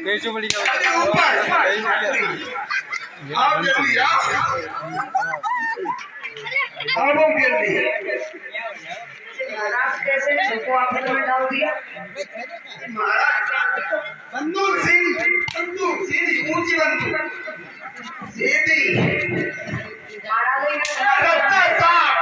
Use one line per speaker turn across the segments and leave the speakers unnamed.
बेचो बड़ी का
आप जल्दी आओ जल्दी।
महाराज कैसे सबको आपस में डाल दिया?
महाराज बंदूक सीधी ऊंची बंदूक सीधी
महाराज
रास्ता साफ।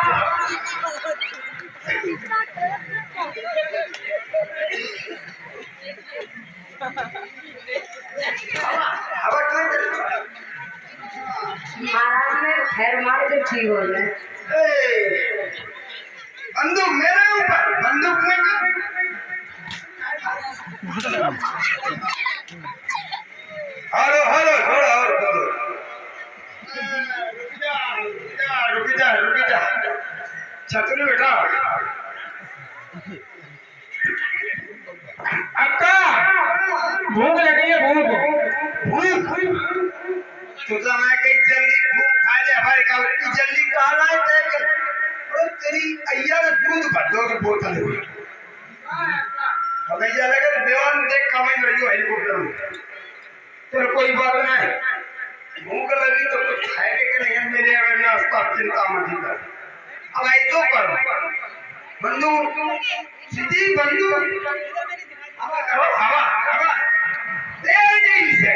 महाराज ने खैर मार के ठीक हो जाए।
बंदूक मेरे ऊपर बंदूक में हेलो हेलो थोड़ा और करो। रुक जा छतरी बेटा अक्का भूख लगी है भूख तुझा मैं कहीं जल्दी भूख खा ले हमारे का इतनी जल्दी कहा लाए थे और तेरी अय्या ने दूध भर दो बोतल हमें ये लगा देवान देख कमाई रही हो हेलीकॉप्टर में तो कोई बात नहीं भूख लगी तो कुछ खाएंगे कि नहीं मेरे अगर नाश्ता चिंता मत कर अब आई तो कर बंदूक सीधी बंदूक हवा हवा हवा तेजी से